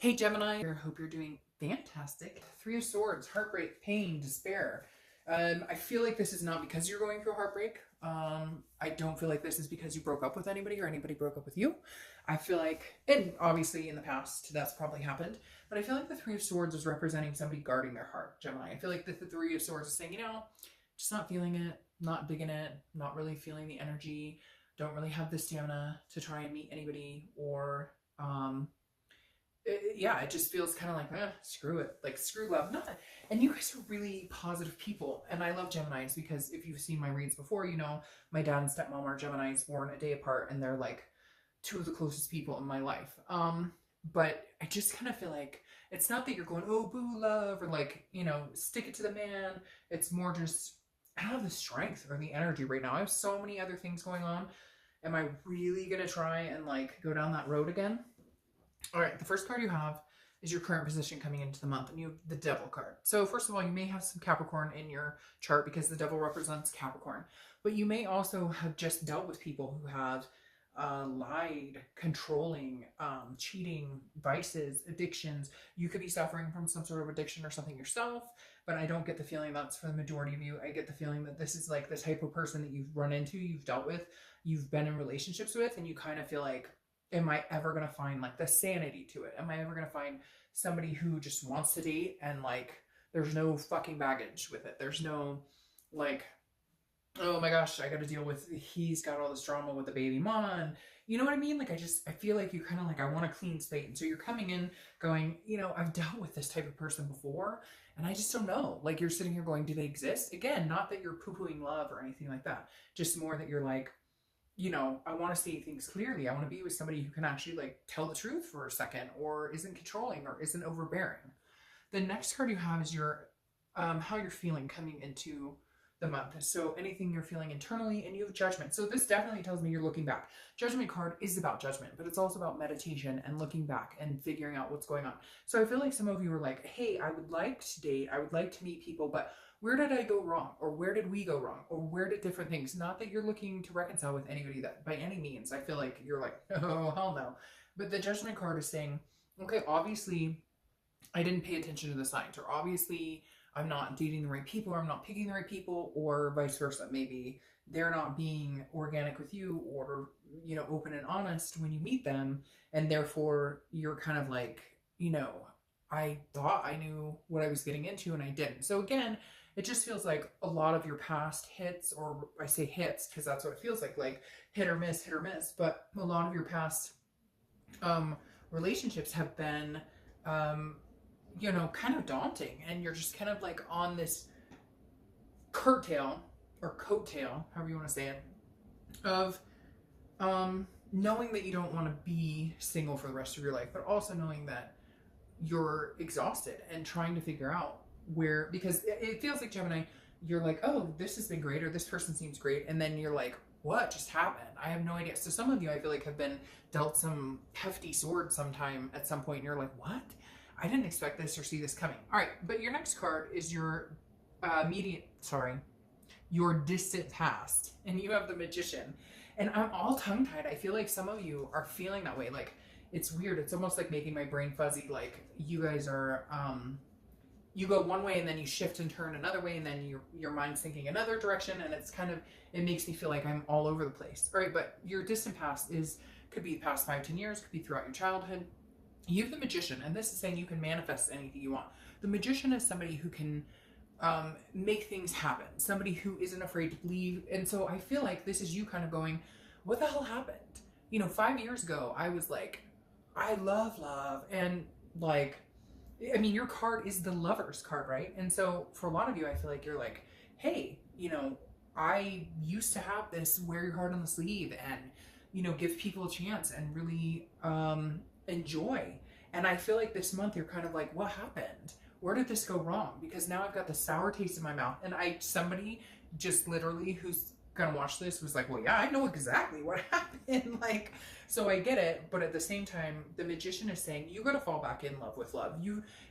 Hey Gemini, I hope you're doing fantastic. Three of Swords, heartbreak, pain, despair. I feel like this is not because you're going through heartbreak. I don't feel like this is because you broke up with anybody or anybody broke up with you. I feel like, and obviously in the past that's probably happened, but I feel like the Three of Swords is representing somebody guarding their heart, Gemini. I feel like the Three of Swords is saying, just not feeling it, not digging it, not really feeling the energy, don't really have the stamina to try and meet anybody, or it just feels kind of like, screw it, like screw love. Not, and you guys are really positive people, and I love Geminis because if you've seen my reads before, you know my dad and stepmom are Geminis, born a day apart, and they're like two of the closest people in my life. But I just kind of feel like it's not that you're going, oh boo love, or like, stick it to the man. It's more just, I don't have the strength or the energy right now. I have so many other things going on. Am I really gonna try and like go down that road again? All right, the first card you have is your current position coming into the month, and you have the Devil card. So first of all, you may have some Capricorn in your chart because the Devil represents Capricorn, but you may also have just dealt with people who have lied, controlling, cheating, vices, addictions. You could be suffering from some sort of addiction or something yourself, but I don't get the feeling that's for the majority of you. I get the feeling that this is like the type of person that you've run into, you've dealt with, you've been in relationships with, and you kind of feel like, am I ever going to find like the sanity to it? Am I ever going to find somebody who just wants to date and like there's no fucking baggage with it? There's no like, oh my gosh, I got to deal with, he's got all this drama with the baby mama, and you know what I mean? Like I feel like you kind of like, I want a clean slate. And so you're coming in going, I've dealt with this type of person before and I just don't know. Like you're sitting here going, do they exist? Again, not that you're poo-pooing love or anything like that. Just more that you're like, I want to see things clearly. I want to be with somebody who can actually like tell the truth for a second, or isn't controlling, or isn't overbearing. The next card you have is your how you're feeling coming into the month. So anything you're feeling internally, and you have Judgment. So this definitely tells me you're looking back. Judgment card is about judgment, but it's also about meditation and looking back and figuring out what's going on. So I feel like some of you are like, hey, I would like to date, I would like to meet people, but where did I go wrong? Or where did we go wrong? Or where did different things? Not that you're looking to reconcile with anybody that by any means. I feel like you're like, oh, hell no. But the Judgment card is saying, okay, obviously I didn't pay attention to the signs, or obviously I'm not dating the right people, or I'm not picking the right people, or vice versa. Maybe they're not being organic with you, or, open and honest when you meet them. And therefore you're kind of like, I thought I knew what I was getting into and I didn't. So again, it just feels like a lot of your past hits, or I say hits because that's what it feels like hit or miss, but a lot of your past relationships have been, kind of daunting, and you're just kind of like on this curtail or coattail, however you want to say it, of knowing that you don't want to be single for the rest of your life, but also knowing that you're exhausted and trying to figure out where, because it feels like, Gemini, you're like, oh, this has been great, or this person seems great, and then you're like, what just happened? I have no idea. So some of you, I feel like, have been dealt some hefty sword sometime at some point, and you're like, what? I didn't expect this or see this coming. All right, but your next card is your your distant past, and you have the Magician. And I'm all tongue-tied. I feel like some of you are feeling that way. Like, it's weird. It's almost like making my brain fuzzy. Like, you guys are you go one way and then you shift and turn another way, and then your mind's thinking another direction, and it's kind of, it makes me feel like I'm all over the place. All right, but your distant past could be the past 5-10 years, could be throughout your childhood. You have the Magician, and this is saying you can manifest anything you want. The Magician is somebody who can make things happen, somebody who isn't afraid to believe. And so I feel like this is you kind of going, what the hell happened? 5 years ago, I was like, I love love, and like, I mean, your card is the Lover's card, right? And so for a lot of you, I feel like you're like, hey, I used to have this wear your heart on the sleeve and, give people a chance and really enjoy. And I feel like this month you're kind of like, what happened? Where did this go wrong? Because now I've got the sour taste in my mouth. And somebody just literally who's gonna watch this was like, well, yeah, I know exactly what happened. Like, so I get it, but at the same time, the Magician is saying you gotta fall back in love with love.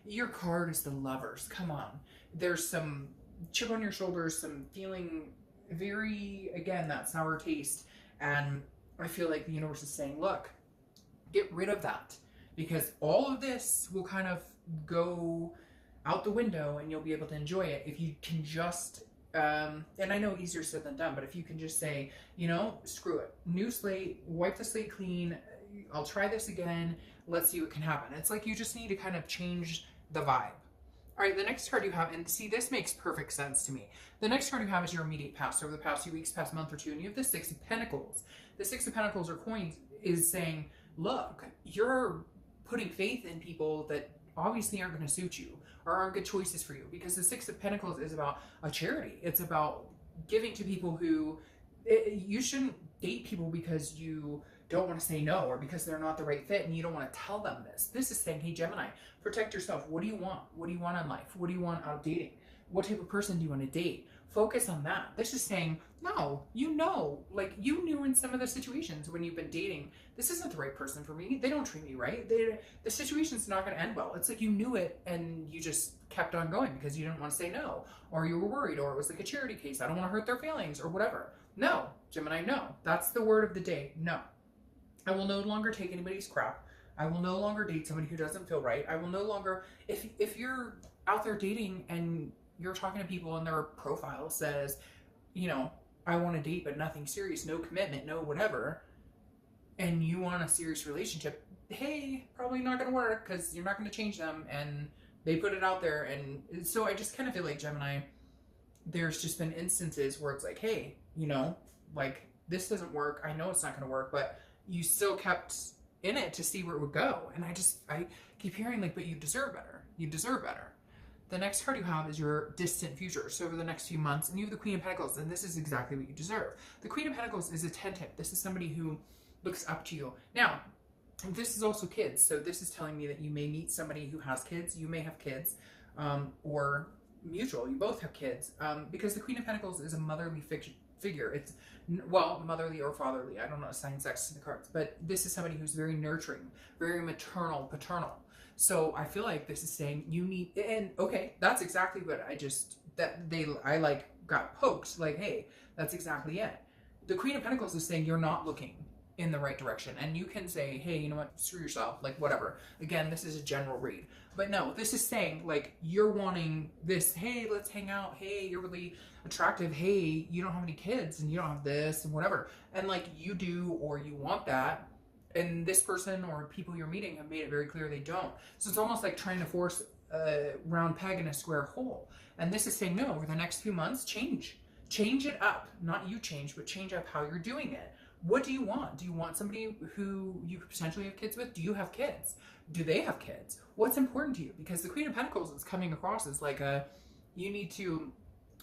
Your card is the Lovers. Come on. There's some chip on your shoulders, some feeling very, again, that sour taste. And I feel like the universe is saying, look, get rid of that. because all of this will kind of go out the window and you'll be able to enjoy it if you can just and I know easier said than done, but if you can just say, you know, screw it, new slate, wipe the slate clean, I'll try this again, let's see what can happen. It's like you just need to kind of change the vibe. All right, the next card you have, and see, this makes perfect sense to me. The next card you have is your immediate past, over the past few weeks, past month or two, and you have the Six of Pentacles. The Six of Pentacles or coins is saying, look, you're putting faith in people that obviously aren't going to suit you or aren't good choices for you, because the Six of Pentacles is about a charity. It's about giving to people who, you shouldn't date people because you don't want to say no or because they're not the right fit and you don't want to tell them this. This is saying, hey Gemini, protect yourself. What do you want? What do you want in life? What do you want out of dating? What type of person do you want to date? Focus on that. This is saying, no, you know, like you knew in some of the situations when you've been dating, this isn't the right person for me. They don't treat me right. The situation's not going to end well. It's like you knew it and you just kept on going because you didn't want to say no, or you were worried, or it was like a charity case. I don't want to hurt their feelings or whatever. No, Gemini, no. That's the word of the day. No. I will no longer take anybody's crap. I will no longer date somebody who doesn't feel right. I will no longer, if you're out there dating and you're talking to people and their profile says, you know, I want to date but nothing serious, no commitment, no whatever, and you want a serious relationship, hey, probably not going to work because you're not going to change them, and they put it out there. And so I just kind of feel like, Gemini, there's just been instances where it's like, hey, you know, like this doesn't work. I know it's not going to work, but you still kept in it to see where it would go. And I keep hearing like, but you deserve better. You deserve better. The next card you have is your distant future. So over the next few months, and you have the Queen of Pentacles, and this is exactly what you deserve. The Queen of Pentacles is attentive. This is somebody who looks up to you. Now, this is also kids. So this is telling me that you may meet somebody who has kids. You may have kids, or mutual. You both have kids, because the Queen of Pentacles is a motherly figure. It's, well, motherly or fatherly. I don't know, assign sex to the cards, but this is somebody who's very nurturing, very maternal, paternal. So I feel like this is saying you need, and okay, that's exactly what I like got poked, like, hey, that's exactly it. The Queen of Pentacles is saying you're not looking in the right direction, and you can say, hey, you know what, screw yourself, like whatever. Again, this is a general read, but no, this is saying like you're wanting this, hey, let's hang out, hey, you're really attractive, hey, you don't have any kids and you don't have this and whatever, and like you do, or you want that. And this person or people you're meeting have made it very clear they don't. So it's almost like trying to force a round peg in a square hole. And this is saying, no, over the next few months, change it up. Not you change, but change up how you're doing it. What do you want? Do you want somebody who you could potentially have kids with? Do you have kids? Do they have kids? What's important to you? Because the Queen of Pentacles is coming across as like you need to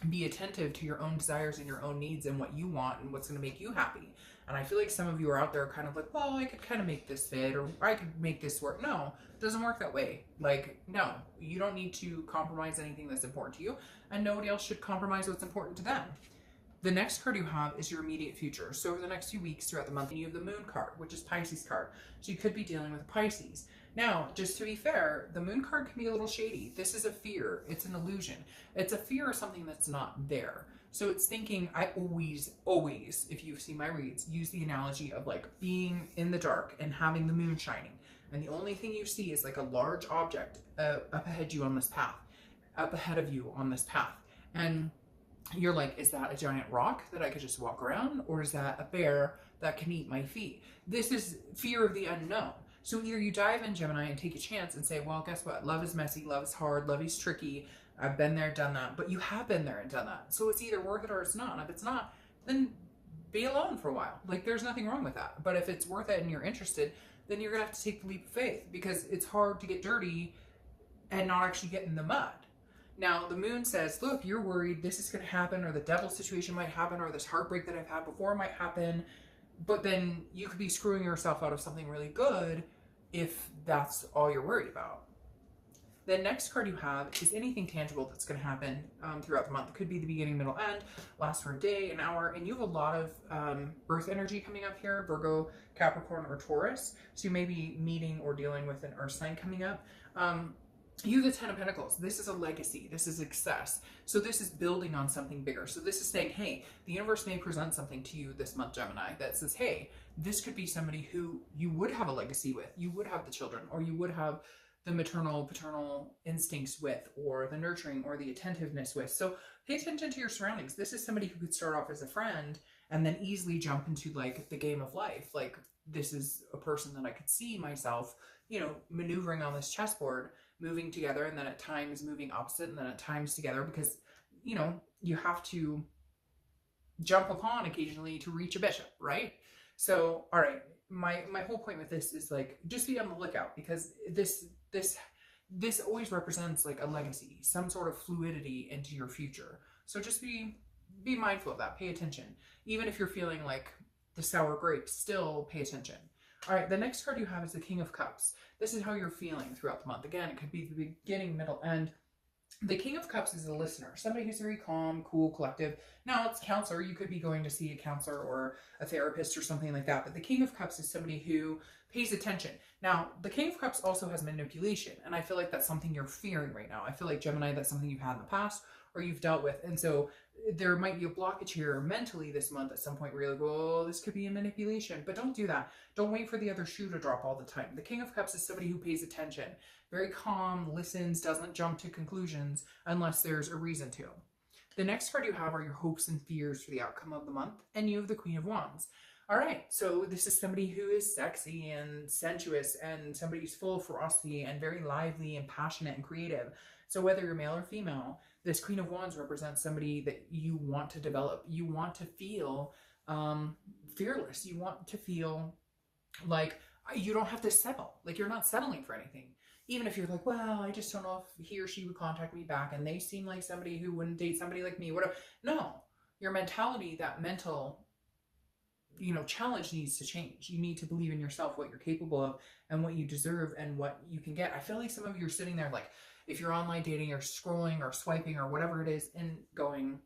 be attentive to your own desires and your own needs and what you want and what's going to make you happy. And I feel like some of you are out there kind of like, well, I could kind of make this fit, or I could make this work. No, it doesn't work that way. Like, no, you don't need to compromise anything that's important to you, and nobody else should compromise what's important to them. The next card you have is your immediate future. So over the next few weeks throughout the month, you have the Moon card, which is Pisces card. So you could be dealing with Pisces. Now, just to be fair, the Moon card can be a little shady. This is a fear. It's an illusion. It's a fear of something that's not there. So it's thinking, I always, if you've seen my reads, use the analogy of like being in the dark and having the moon shining. And the only thing you see is like a large object up ahead of you on this path. And you're like, is that a giant rock that I could just walk around? Or is that a bear that can eat my feet? This is fear of the unknown. So either you dive in, Gemini, and take a chance and say, well, guess what? Love is messy, love is hard, love is tricky. I've been there, done that. But you have been there and done that. So it's either worth it or it's not. And if it's not, then be alone for a while. Like, there's nothing wrong with that. But if it's worth it and you're interested, then you're going to have to take the leap of faith, because it's hard to get dirty and not actually get in the mud. Now, the moon says, look, you're worried this is going to happen, or the devil situation might happen, or this heartbreak that I've had before might happen. But then you could be screwing yourself out of something really good if that's all you're worried about. The next card you have is anything tangible that's going to happen throughout the month. It could be the beginning, middle, end, last for a day, an hour, and you have a lot of earth energy coming up here, Virgo, Capricorn, or Taurus. So you may be meeting or dealing with an earth sign coming up. You, the Ten of Pentacles, this is a legacy. This is success. So this is building on something bigger. So this is saying, hey, the universe may present something to you this month, Gemini, that says, hey, this could be somebody who you would have a legacy with. You would have the children, or you would have the maternal, paternal instincts with, or the nurturing or the attentiveness with. So pay attention to your surroundings. This is somebody who could start off as a friend and then easily jump into like the game of life. Like, this is a person that I could see myself, you know, maneuvering on this chessboard, moving together, and then at times moving opposite, and then at times together, because, you know, you have to jump upon occasionally to reach a bishop, right? So, all right, my whole point with this is like, just be on the lookout, because this always represents like a legacy, some sort of fluidity into your future. So just be mindful of that. Pay attention. Even if you're feeling like the sour grapes, still pay attention. All right, the next card you have is the King of Cups. This is how you're feeling throughout the month. Again, it could be the beginning, middle, end. The King of Cups is a listener, somebody who's very calm, cool, collective. Now, it's counselor. You could be going to see a counselor or a therapist or something like that. But the King of Cups is somebody who pays attention. Now, the King of Cups also has manipulation. And I feel like that's something you're fearing right now. I feel like, Gemini, that's something you've had in the past or you've dealt with. And so there might be a blockage here mentally this month at some point where you're like, oh, this could be a manipulation. But don't do that. Don't wait for the other shoe to drop all the time. The King of Cups is somebody who pays attention, very calm, listens, doesn't jump to conclusions unless there's a reason to. The next card you have are your hopes and fears for the outcome of the month, and you have the Queen of Wands. All right, so this is somebody who is sexy and sensuous, and somebody who's full of ferocity and very lively and passionate and creative. So whether you're male or female, this Queen of Wands represents somebody that you want to develop. You want to feel fearless. You want to feel like you don't have to settle. Like, you're not settling for anything. Even if you're like, well, I just don't know if he or she would contact me back, and they seem like somebody who wouldn't date somebody like me, whatever. No, your mentality, that mental, you know, challenge needs to change. You need to believe in yourself, what you're capable of and what you deserve and what you can get. I feel like some of you are sitting there like, if you're online dating or scrolling or swiping or whatever it is, and going,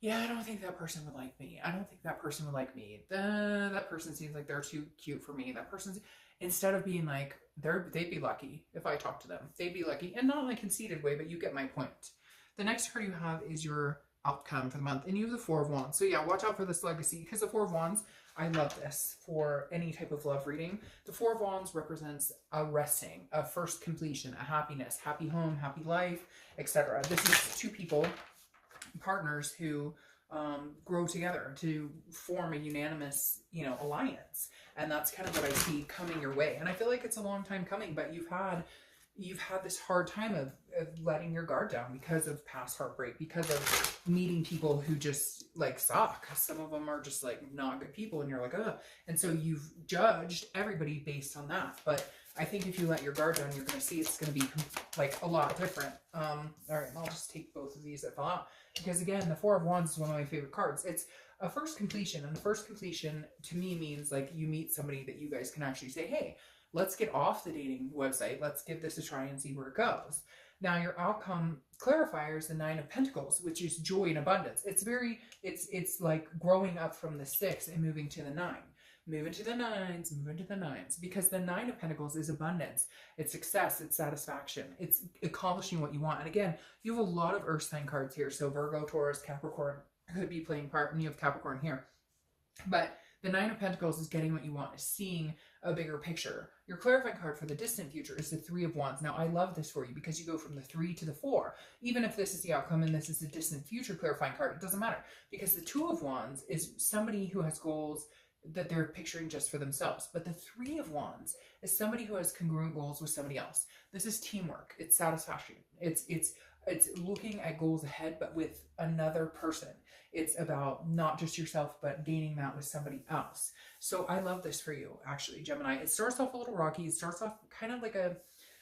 yeah, I don't think that person would like me. I don't think that person would like me. That person seems like they're too cute for me. That person's, instead of being like, they'd be lucky if I talk to them. They'd be lucky. And not in a conceited way, but you get my point. The next card you have is your outcome for the month, and you have the Four of Wands. So yeah, watch out for this legacy, because the Four of Wands, I love this for any type of love reading. The Four of Wands represents a resting, a first completion, a happiness, happy home, happy life, etc. This is two people, partners who grow together to form a unanimous, you know, alliance. And that's kind of what I see coming your way. And I feel like it's a long time coming, but you've had this hard time of letting your guard down because of past heartbreak, because of meeting people who just like suck. Some of them are just like not good people, and you're like, ugh. And so you've judged everybody based on that. But I think if you let your guard down, you're going to see it's going to be like a lot different. All right, I'll just take both of these that fell out, because again, the Four of Wands is one of my favorite cards. It's a first completion, and the first completion to me means like you meet somebody that you guys can actually say, hey, let's get off the dating website. Let's give this a try and see where it goes. Now, your outcome clarifier is the Nine of Pentacles, which is joy and abundance. It's like growing up from the 6 and moving to the 9. Move into the 9s, move into the 9s, because the Nine of Pentacles is abundance. It's success, it's satisfaction, it's accomplishing what you want. And again, you have a lot of earth sign cards here. So Virgo, Taurus, Capricorn could be playing part, and you have Capricorn here. But the Nine of Pentacles is getting what you want, is seeing a bigger picture. Your clarifying card for the distant future is the Three of Wands. Now, I love this for you because you go from the 3 to the 4. Even if this is the outcome and this is the distant future clarifying card, it doesn't matter, because the Two of Wands is somebody who has goals that they're picturing just for themselves. But the Three of Wands is somebody who has congruent goals with somebody else. This is teamwork. It's satisfaction. It's looking at goals ahead, but with another person. It's about not just yourself, but gaining that with somebody else. So I love this for you, actually, Gemini. It starts off a little rocky. It starts off kind of like a,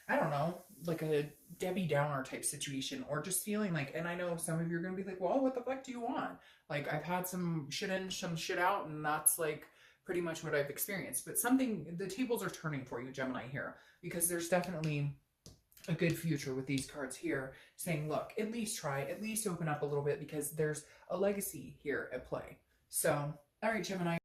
I don't know, like a Debbie Downer type situation, or just feeling like, and I know some of you are going to be like, well, what the fuck do you want? Like, I've had some shit in, some shit out, and that's like pretty much what I've experienced. But the tables are turning for you, Gemini, here, because there's definitely a good future with these cards here, saying, look, at least try, at least open up a little bit, because there's a legacy here at play. So, all right, Gemini.